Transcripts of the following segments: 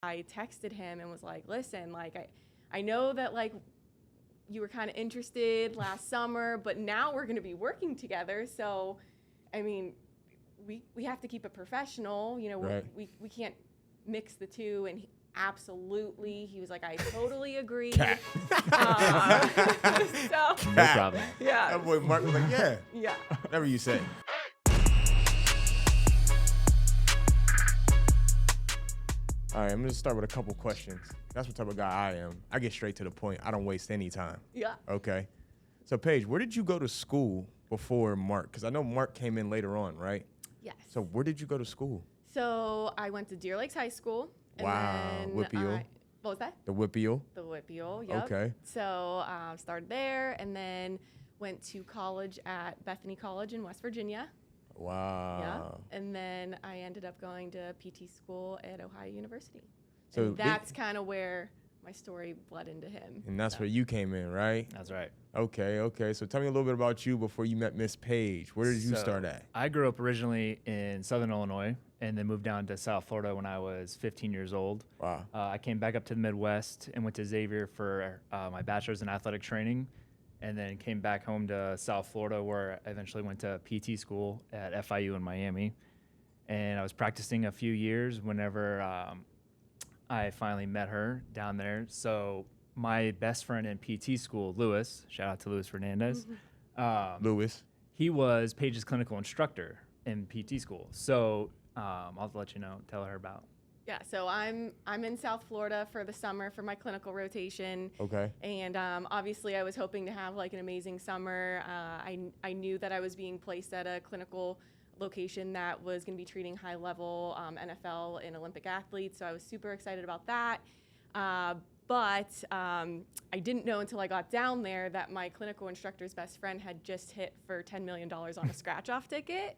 I texted him and was like, listen, like, I know that, like, you were kind of interested last summer, but now we're going to be working together. So, I mean, we have to keep it professional. You know, right. we can't mix the two. And he was like, I totally agree. Cat. So, No problem. yeah. That boy Mark was like, yeah. Yeah. Whatever you say. All right, I'm going to start with a couple questions. That's what type of guy I am. I get straight to the point. I don't waste any time. Yeah. Okay. So, Paige, where did you go to school before Mark? Because I know Mark came in later on, right? Yes. So, where did you go to school? So I went to Deer Lakes High School. And Wow. then Whippeal. what was that? The Whippeal. The Whippeal, yep. Okay. So started there and then went to college at Bethany College in West Virginia. Wow. Yeah. And then I ended up going to PT school at Ohio University. So and that's kind of where my story bled into him. And that's where you came in, right? That's right. Okay. So tell me a little bit about you before you met Miss Paige. Where did you start at? I grew up originally in Southern Illinois and then moved down to South Florida when I was 15 years old. Wow. I came back up to the Midwest and went to Xavier for my bachelor's in athletic training, and then came back home to South Florida where I eventually went to PT school at FIU in Miami. And I was practicing a few years whenever I finally met her down there. So my best friend in PT school, Louis, shout out to Louis Fernandez. Louis. He was Paige's clinical instructor in PT school. So I'll let you know, tell her about. Yeah, so I'm in South Florida for the summer for my clinical rotation. Okay. And obviously I was hoping to have like an amazing summer. I knew that I was being placed at a clinical location that was going to be treating high-level NFL and Olympic athletes, so I was super excited about that. But I didn't know until I got down there that my clinical instructor's best friend had just hit for $10 million on a scratch-off ticket.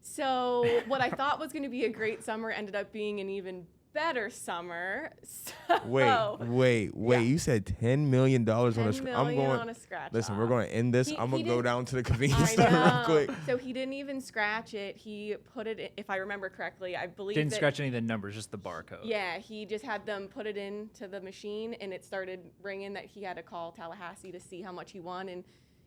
So what I thought was going to be a great summer ended up being an even better summer. So, Wait. Yeah. You said $10 million on a $10 scratch. million on a scratch. Listen, we're going to end this. I'm going to go down to the convenience store real quick. So he didn't even scratch it. He put it in, if I remember correctly, I believe Didn't scratch any of the numbers, just the barcode. Yeah, he just had them put it into the machine, and it started ringing that he had to call Tallahassee to see how much he won. And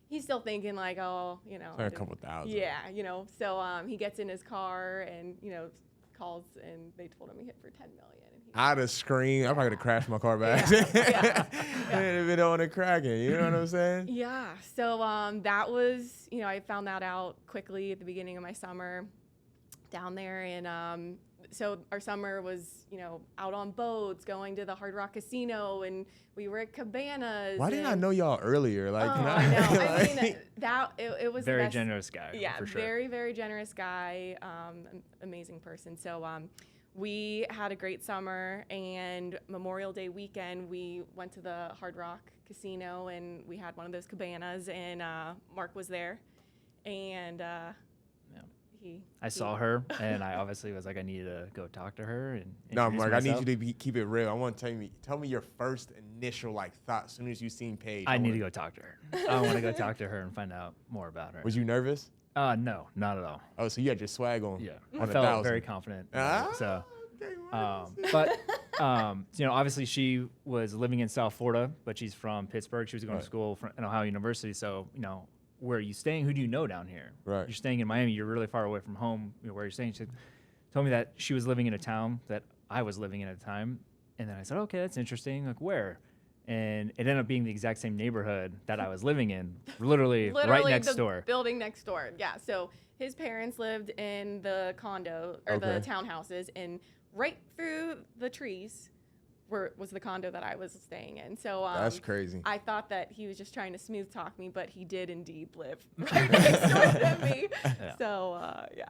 he's still thinking like, oh, you know. A couple thousand. Yeah, you know. So he gets in his car and, you know, calls, and they told him he hit for $10 million. And I'd have screamed. I'm probably going to crash my car back. Yeah. And if it on it cracking, you know what I'm saying? Yeah. So that was, you know, I found that out quickly at the beginning of my summer down there. And so our summer was, you know, out on boats, going to the Hard Rock Casino, and we were at cabanas. Why didn't I know y'all earlier? Like, I know. I mean, it was Very the best. generous guy. Yeah, for sure. very, very generous guy. Amazing person. So we had a great summer, and Memorial Day weekend, we went to the Hard Rock Casino, and we had one of those cabanas, and Mark was there, and I saw her, and I obviously was like, I needed to go talk to her. And no, Mark, myself. I need you to keep it real. I want to tell me your first initial thought as soon as you seen Paige. I need to go talk to her. I want to go talk to her and find out more about her. Was you nervous? No, not at all. Oh, so you had your swag on? Yeah, on I felt 1,000. very confident. Okay, But you know, obviously she was living in South Florida, but she's from Pittsburgh. She was going to school in Ohio University. So, you know, where are you staying? Who do you know down here? Right. You're staying in Miami. You're really far away from home. You know, where you're staying. She told me that she was living in a town that I was living in at the time. And then I said, okay, that's interesting. Like, where? And it ended up being the exact same neighborhood that I was living in, literally right next door. Building next door. Yeah. So his parents lived in the condo or the townhouses, and right through the trees was the condo that I was staying in. So that's crazy. I thought that he was just trying to smooth talk me, but he did indeed live right next door to me. Yeah. So yeah.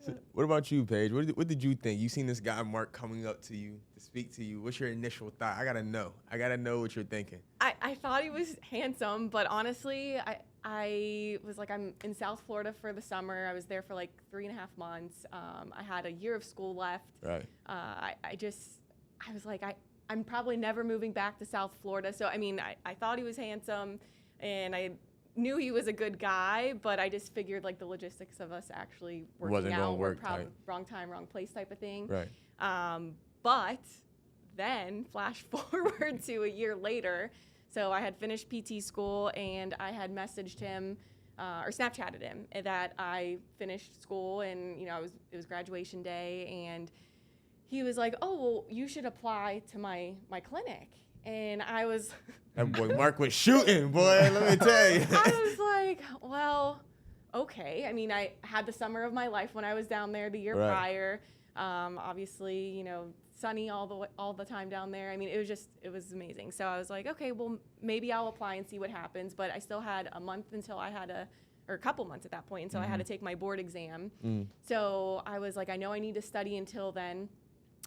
So what about you, Paige? What did you think? You seen this guy Mark coming up to you to speak to you. What's your initial thought? I gotta know what you're thinking. I thought he was handsome, but honestly, I was like, I'm in South Florida for the summer. I was there for like 3.5 months. I had a year of school left. Right. I was like, I'm probably never moving back to South Florida. So, I mean, I thought he was handsome, and I knew he was a good guy, but I just figured like the logistics of us actually working Wasn't out gonna work, were probably wrong time, wrong place type of thing. Right. But then flash forward to a year later. So I had finished PT school and I had messaged him or Snapchatted him that I finished school and, you know, it was graduation day, and he was like, oh, well, you should apply to my clinic. And I was... That boy Mark was shooting, boy, let me tell you. I was like, well, okay. I mean, I had the summer of my life when I was down there the year prior. Obviously, you know, sunny all the time down there. I mean, it was amazing. So I was like, okay, well, maybe I'll apply and see what happens. But I still had a month until I had or a couple months at that point until I had to take my board exam. So I was like, I know I need to study until then.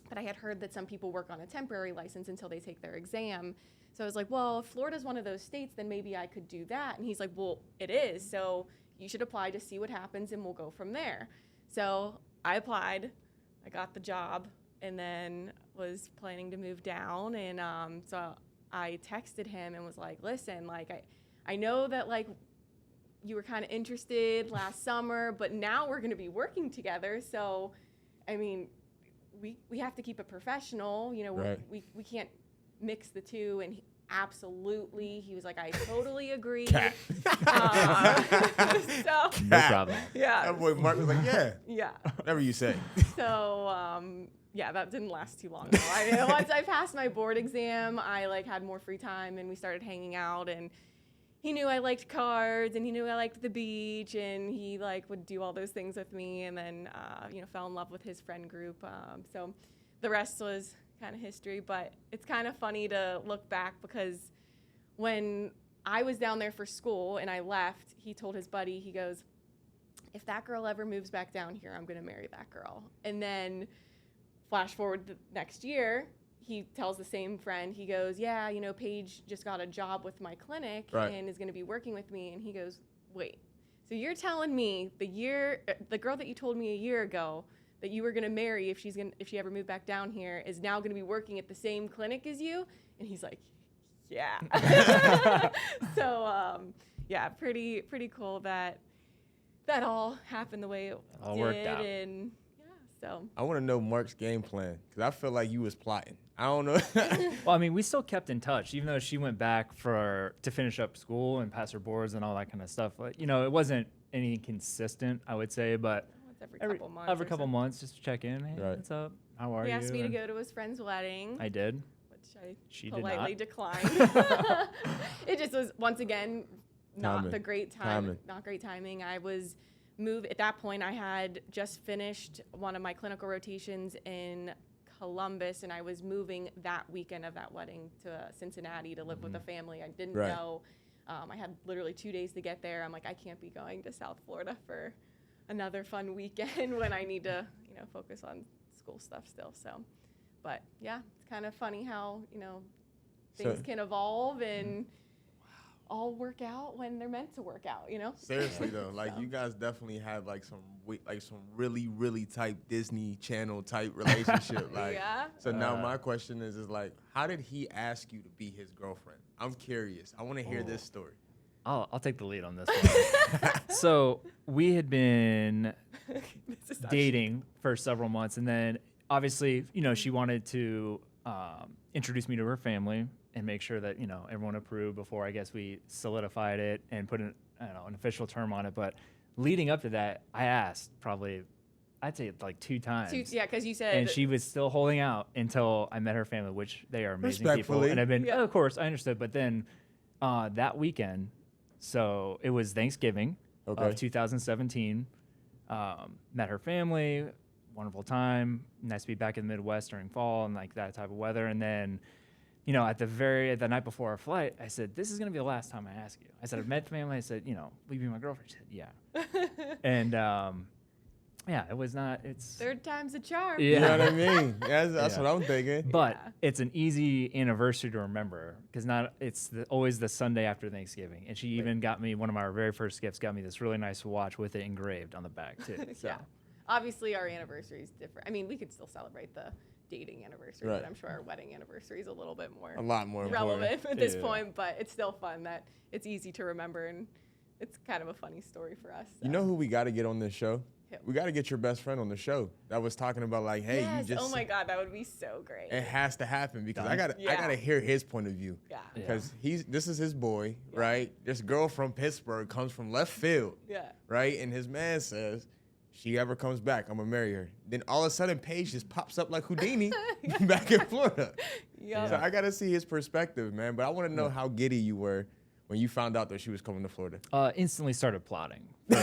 But I had heard that some people work on a temporary license until they take their exam. So I was like, well, if Florida's one of those states, then maybe I could do that. And he's like, well, it is. So you should apply to see what happens and we'll go from there. So I applied, I got the job, and then was planning to move down. And so I texted him and was like, listen, like, I know that, like, you were kind of interested last summer, but now we're going to be working together. So, I mean, we have to keep it professional. You know, we can't mix the two. And he was like, I totally agree. So, no problem. Yeah. That boy Mark was like, yeah. Yeah. Whatever you say. So, yeah, that didn't last too long. Though. Once I passed my board exam, I like had more free time and we started hanging out, and he knew I liked cards and he knew I liked the beach, and he like would do all those things with me, and then, you know, fell in love with his friend group. So the rest was kind of history, but it's kind of funny to look back because when I was down there for school and I left, he told his buddy, he goes, if that girl ever moves back down here, I'm going to marry that girl. And then flash forward the next year, he tells the same friend, he goes, yeah, you know, Paige just got a job with my clinic and is going to be working with me. And he goes, wait, so you're telling me the girl that you told me a year ago that you were going to marry if she ever moved back down here is now going to be working at the same clinic as you? And he's like, yeah. So, yeah, pretty cool that all happened the way it all did. worked out. And yeah, so. I want to know Mark's game plan because I feel like you was plotting. I don't know. Well, I mean, we still kept in touch, even though she went back to finish up school and pass her boards and all that kind of stuff. Like, you know, it wasn't any consistent, I would say, but every couple months, just to check in. Hey, what's up? How are you? He asked me to go to his friend's wedding. I did. Which She politely did not. declined. It just was, once again, not Timing. not great timing. I was at that point, I had just finished one of my clinical rotations in Columbus, and I was moving that weekend of that wedding to Cincinnati to live with a family. I didn't know. I had literally 2 days to get there. I'm like, I can't be going to South Florida for another fun weekend when I need to, you know, focus on school stuff still. So, but yeah, it's kind of funny how, you know, things can evolve and all work out when they're meant to work out, you know? Seriously though, like you guys definitely have like some really type Disney Channel type relationship. Like, yeah. So now my question is like, how did he ask you to be his girlfriend? I'm curious. I want to hear this story. I'll take the lead on this one. So we had been dating for several months, and then obviously, you know, she wanted to introduce me to her family and make sure that, you know, everyone approved before I guess we solidified it and put an official term on it. But leading up to that, I asked probably, I'd say like 2 times. Yeah, because you said. And she was still holding out until I met her family, which they are amazing people. Respectfully. And I've been, of course, I understood. But then that weekend, so it was Thanksgiving of 2017. Met her family, wonderful time. Nice to be back in the Midwest during fall and like that type of weather. And then, you know, the night before our flight, I said, this is going to be the last time I ask you. I said, I've met the family. I said, you know, will you be my girlfriend? She said, yeah. And yeah, it was not, it's. Third time's a charm. Yeah. You know what I mean? That's what I'm thinking. But it's an easy anniversary to remember because it's always the Sunday after Thanksgiving. And she even got me, one of my very first gifts, got me this really nice watch with it engraved on the back too. So. Yeah. Obviously our anniversary is different. I mean, we could still celebrate the dating anniversary, but I'm sure our wedding anniversary is a little bit more. A lot more relevant at this point, but it's still fun that it's easy to remember, and it's kind of a funny story for us. So. You know who we got to get on this show? we got to get your best friend on the show that was talking about like, hey, Yes. you just. Oh my God, that would be so great. It has to happen because I Done. gotta hear his point of view. Yeah. Because this is his boy, right? This girl from Pittsburgh comes from left field, Yeah. right? And his man says, she ever comes back, I'm gonna marry her. Then all of a sudden, Paige just pops up like Houdini back in Florida. Yeah. So I gotta see his perspective, man. But I want to know how giddy you were when you found out that she was coming to Florida. Instantly started plotting. Wait.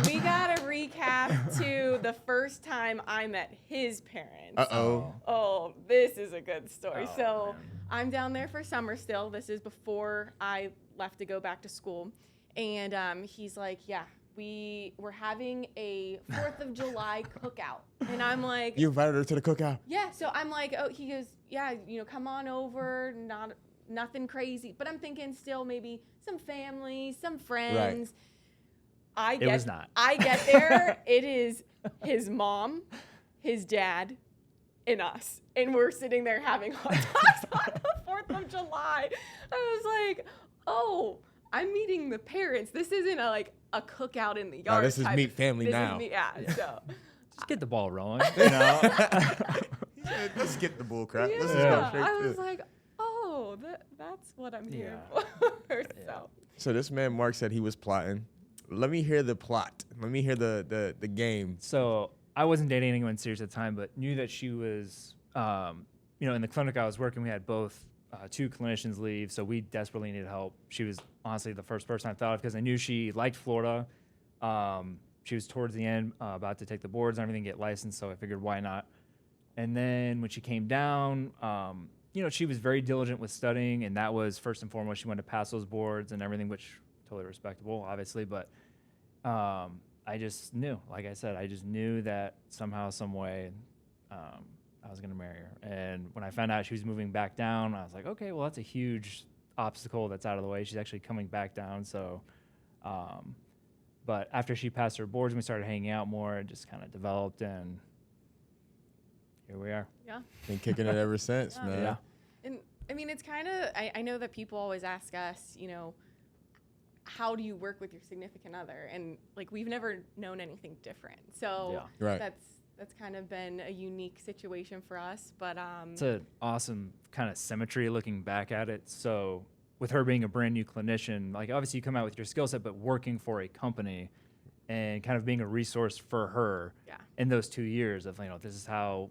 We gotta recap to the first time I met his parents. Uh-oh. Oh, this is a good story. Oh, So man. I'm down there for summer still. This is before I left to go back to school. And he's like, yeah, we're having a 4th of July cookout. And I'm like, You invited her to the cookout? yeah. So I'm like, oh, he goes, yeah, come on over. Nothing crazy. But I'm thinking still maybe some family, some friends. It was not. I get there. It is his mom, his dad, and us. And we're sitting there having hot dogs on the 4th of July. I was like, oh, I'm meeting the parents. This isn't a cookout in the yard. This is meet family now. So Just get the ball rolling. He said, let's skip the bull crap. Let's just go yeah, straight I to was it. like, oh, that's what I'm here Yeah. for. So. So this man Mark said he was plotting. Let me hear the plot. Let me hear the game. So I wasn't dating anyone serious at the time, but knew that she was, in the clinic I was working, we had both 2 clinicians leave, so we desperately needed help. She was honestly the first person I thought of because I knew she liked Florida. She was towards the end, about to take the boards and everything, get licensed, so I figured why not. And then when she came down, she was very diligent with studying, and that was first and foremost. She wanted to pass those boards and everything, which totally respectable, obviously, but I just knew, like I said, I just knew that somehow, some way, I was going to marry her. And when I found out she was moving back down, I was like, okay, well, that's a huge obstacle that's out of the way. She's actually coming back down. So, but after she passed her boards and we started hanging out more, it just kind of developed, and here we are. Yeah. Been kicking it ever since, man. Yeah. And I mean, it's kind of, I know that people always ask us, how do you work with your significant other? And we've never known anything different. So Right. that's kind of been a unique situation for us. But It's an awesome kind of symmetry looking back at it. So with her being a brand new clinician, obviously you come out with your skill set, but working for a company and kind of being a resource for her in those 2 years of, this is how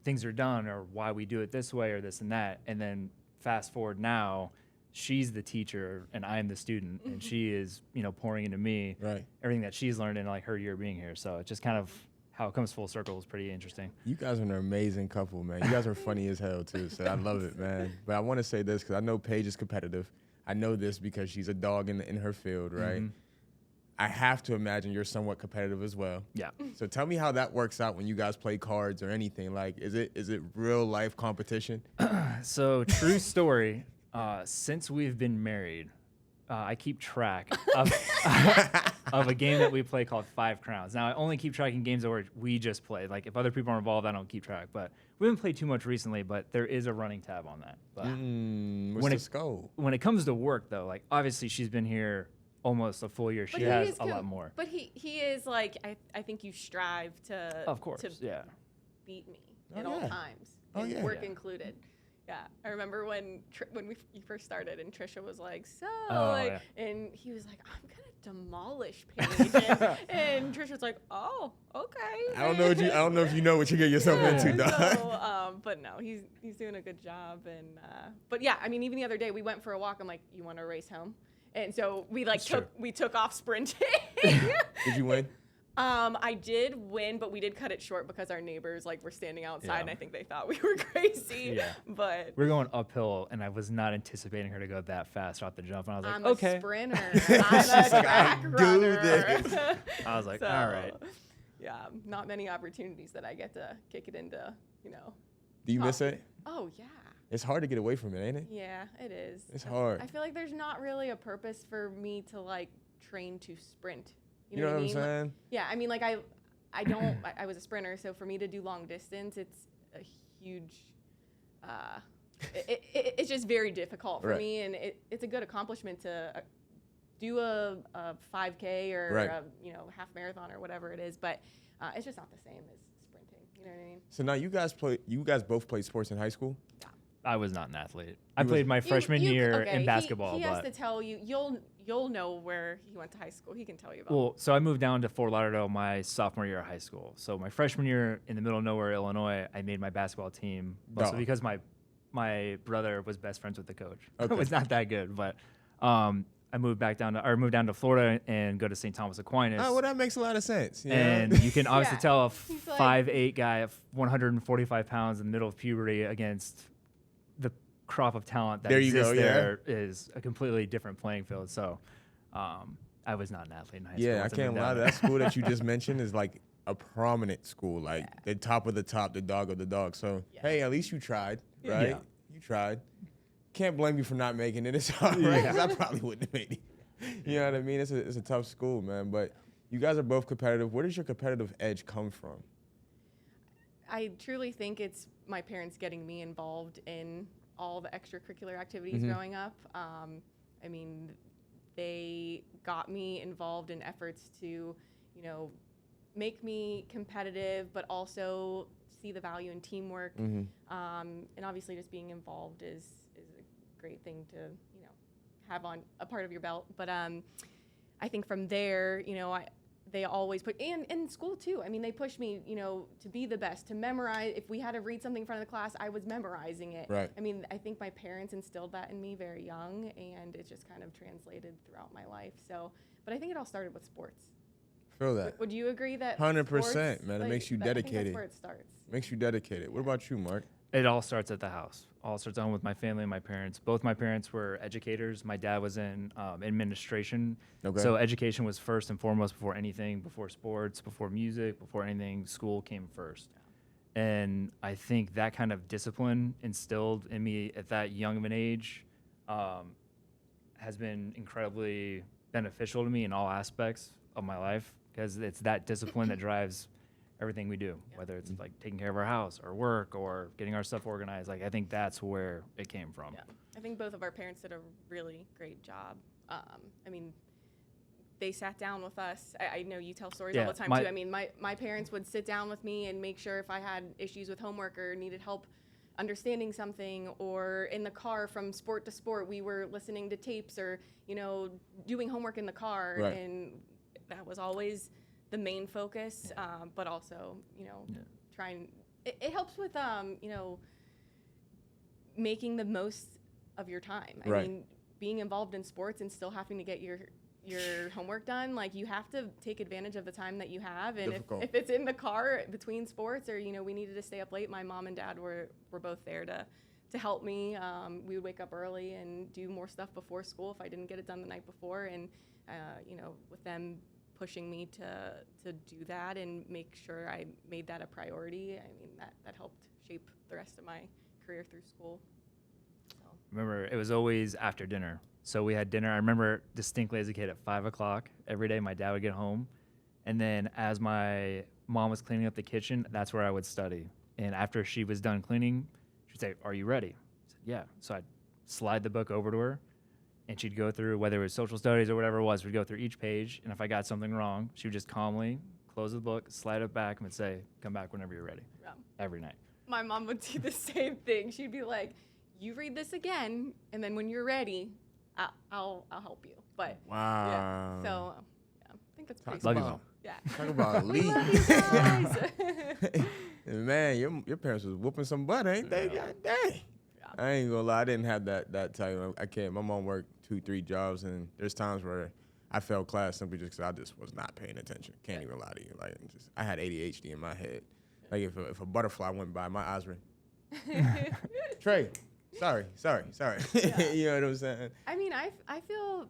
things are done or why we do it this way or this and that. And then fast forward now, she's the teacher and I'm the student, and she is, pouring into me everything that she's learned in her year being here. So it's just kind of how it comes full circle is pretty interesting. You guys are an amazing couple, man. You guys are funny as hell, too, so I love it, man. But I want to say this because I know Paige is competitive. I know this because she's a dog in her field, right? Mm-hmm. I have to imagine you're somewhat competitive as well. Yeah. So tell me how that works out when you guys play cards or anything. Is it real life competition? So true story, since we've been married, I keep track of of a game that we play called 5 Crowns. Now, I only keep tracking games where we just play. If other people are involved, I don't keep track. But we haven't played too much recently, but there is a running tab on that. But What's the scope? when it comes to work, though, obviously she's been here almost a full year. She has a lot more. But he is I think you strive to Of course, to yeah. beat me at all times, and work included. Yeah, I remember when you first started, and Trisha was like, and he was like, I'm gonna demolish Paige, and Trisha was like, oh, okay. I don't know if you know what you get yourself into, dog. So, but no, he's doing a good job, and but yeah, I mean, even the other day we went for a walk. I'm like, you want to race home? And so we took off sprinting. Did you win? I did win, but we did cut it short because our neighbors were standing outside, and I think they thought we were crazy. Yeah. But we're going uphill, and I was not anticipating her to go that fast off the jump. And I was like, I'm okay. a sprinter. I'm a track runner. I was like, So, all right. Yeah, not many opportunities that I get to kick it into, Do you miss it? Oh, yeah. It's hard to get away from it, ain't it? Yeah, it is. It's hard. I feel like there's not really a purpose for me to train to sprint. You know what I'm saying? Yeah, I mean, I don't. I was a sprinter, so for me to do long distance, it's a huge. It's just very difficult for me, and it's a good accomplishment to do a 5K or Right. a, half marathon or whatever it is, but it's just not the same as sprinting. You know what I mean? So now you guys both played sports in high school? I was not an athlete. I You was- played my freshman year okay, in basketball. He has but to tell you. You'll know where he went to high school. He can tell you about. Well, so I moved down to Fort Lauderdale my sophomore year of high school. So my freshman year in the middle of nowhere, Illinois, I made my basketball team. Also Dog. because my brother was best friends with the coach. Okay. It was not that good, but I moved down to Florida and go to St. Thomas Aquinas. Oh, well, that makes a lot of sense. You know? And you can obviously Yeah. tell a He's like- 5'8" guy of 145 pounds in the middle of puberty against the crop of talent that There you exists go, yeah. there is a completely different playing field. So I was not an athlete in high school. Yeah, I once can't moved lie. down there. That school that you just mentioned is like a prominent school, like the top of the top, the dog of the dog. So Yeah. hey, at least you tried, right? Yeah. You tried. Can't blame you for not making it. It's all right. 'Cause I probably wouldn't have made it. You know what I mean? It's a tough school, man. But you guys are both competitive. Where does your competitive edge come from? I truly think it's my parents getting me involved in all the extracurricular activities Mhm. growing up. I mean, they got me involved in efforts to, make me competitive, but also see the value in teamwork. Mm-hmm. And obviously, just being involved is a great thing to, have on a part of your belt. But I think from there, they always put, and in school too. I mean, they pushed me, to be the best, to memorize. If we had to read something in front of the class, I was memorizing it. Right. I mean, I think my parents instilled that in me very young, and it just kind of translated throughout my life. So, but I think it all started with sports. Feel that. Would you agree that 100%, sports, man. It makes you I think dedicated. that's where it starts. Makes you dedicated. What about you, Mark? It all starts at the house. All starts at home with my family and my parents. Both my parents were educators. My dad was in administration. Okay. So education was first and foremost before anything, before sports, before music, before anything. School came first. And I think that kind of discipline instilled in me at that young of an age has been incredibly beneficial to me in all aspects of my life, because it's that discipline that drives everything we do, whether it's like taking care of our house or work or getting our stuff organized. Like, I think that's where it came from. Yeah, I think both of our parents did a really great job. I mean, they sat down with us. I know you tell stories all Yeah, the time too. I mean, my parents would sit down with me and make sure if I had issues with homework or needed help understanding something, or in the car from sport to sport, we were listening to tapes or, doing homework in the car. Right. And that was always the main focus, but also, trying. It helps with, making the most of your time. I Right. mean, being involved in sports and still having to get your homework done, like, you have to take advantage of the time that you have. And Difficult. if it's in the car between sports, or we needed to stay up late, my mom and dad were both there to help me. We would wake up early and do more stuff before school if I didn't get it done the night before. And with them pushing me to do that and make sure I made that a priority, I mean, that helped shape the rest of my career through school. So. Remember, it was always after dinner. So we had dinner. I remember distinctly as a kid at 5 o'clock every day, my dad would get home. And then as my mom was cleaning up the kitchen, that's where I would study. And after she was done cleaning, she'd say, "Are you ready?" I said, "Yeah." So I'd slide the book over to her, and she'd go through, whether it was social studies or whatever it was, we'd go through each page. And if I got something wrong, she would just calmly close the book, slide it back, and would say, "Come back whenever you're ready." Yeah. Every night. My mom would do the same thing. She'd be like, "You read this again, and then when you're ready, I'll help you." But Wow. yeah, so I think that's pretty Talk Love you, smart. Mom. Yeah. Talk about We elite. love you guys. Man, your parents was whooping some butt, ain't they? Yeah. God dang. Yeah. I ain't gonna lie, I didn't have that type. I can't. My mom worked 2-3 jobs, and there's times where I failed class simply just because I just was not paying attention. Can't even lie to you. Like, I had ADHD in my head. Like, if a butterfly went by, my eyes were. Trey, sorry. Yeah. You know what I'm saying? I mean, I feel,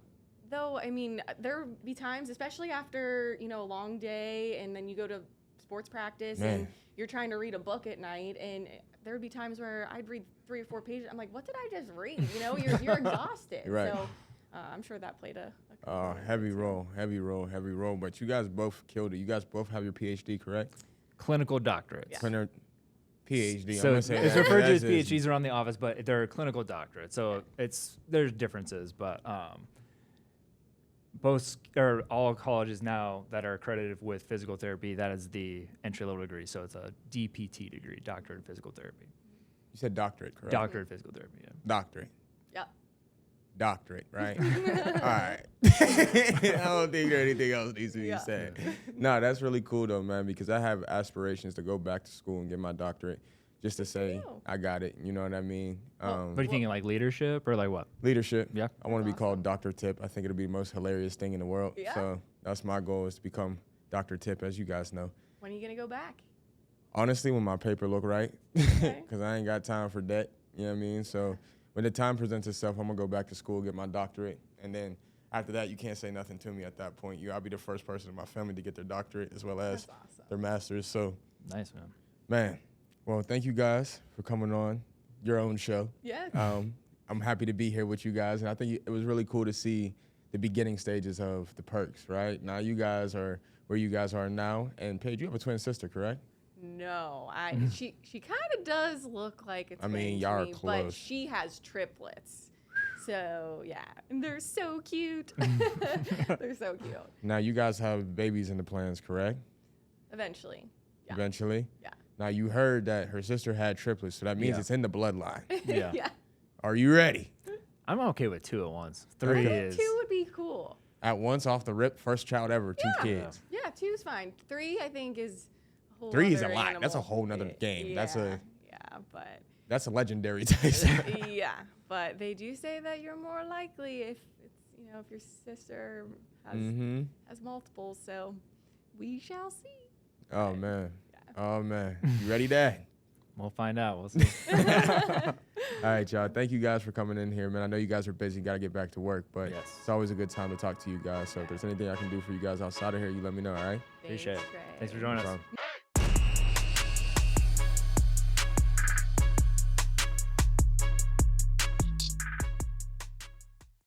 though, I mean, there be times, especially after, a long day, and then you go to sports practice and Man. you're trying to read a book at night, and there would be times where I'd read 3 or 4 pages. I'm like, what did I just read? You're exhausted. Right. So I'm sure that played a Heavy role. But you guys both killed it. You guys both have your PhD, correct? Clinical doctorates. Yeah. Clinical PhD. I'm So gonna it's say it's that referred to as is- PhDs around the office, but they're clinical doctorates. So there's differences, but or all colleges now that are accredited with physical therapy, that is the entry-level degree. So it's a DPT degree, Doctorate in Physical Therapy. You said doctorate, correct? Doctorate in Physical Therapy, yeah. Doctorate. Yep. Doctorate, right? All right. I don't think there anything else needs to be said. No, that's really cool though, man, because I have aspirations to go back to school and get my doctorate just to say I got it. You know what I mean? What are you thinking, like leadership or like what? Leadership. Yeah. I want to be called Dr. Tip. I think it'll be the most hilarious thing in the world. Yeah. So that's my goal, is to become Dr. Tip, as you guys know. When are you going to go back? Honestly, when my paper look right, Okay. because I ain't got time for debt. You know what I mean? So when the time presents itself, I'm going to go back to school, get my doctorate. And then after that, you can't say nothing to me at that point. I'll be the first person in my family to get their doctorate as well as That's awesome. their master's. So, Nice, man. man, well, thank you guys for coming on your own show. Yeah. I'm happy to be here with you guys. And I think it was really cool to see the beginning stages of the Perks, right? Now you guys are where you guys are now. And Paige, you have a twin sister, correct? No, she kind of does look like a twin. I mean, to y'all are me, close. but she has triplets. So yeah, and they're so cute. They're so cute. Now you guys have babies in the plans, correct? Eventually. Yeah. Eventually? Yeah. Now you heard that her sister had triplets, so that means Yeah. it's in the bloodline. Yeah. Yeah. Are you ready? I'm okay with 2 at once. 3 Okay. is. 2 would be cool. At once, off the rip, first child ever, 2 kids. Yeah, 2's fine. 3, I think, is a whole 3 is a other lot. That's a animal. whole nother game. Yeah, but That's a legendary taste. yeah, but they do say that you're more likely if it's if your sister has multiples. So we shall see. Oh man. Oh man. You ready, Dad? We'll find out. We'll see. All right, y'all. Thank you guys for coming in here, man. I know you guys are busy, got to get back to work, but Yes. it's always a good time to talk to you guys. So if there's anything I can do for you guys outside of here, you let me know, all right? Appreciate it. Trey. Thanks for joining No us. problem.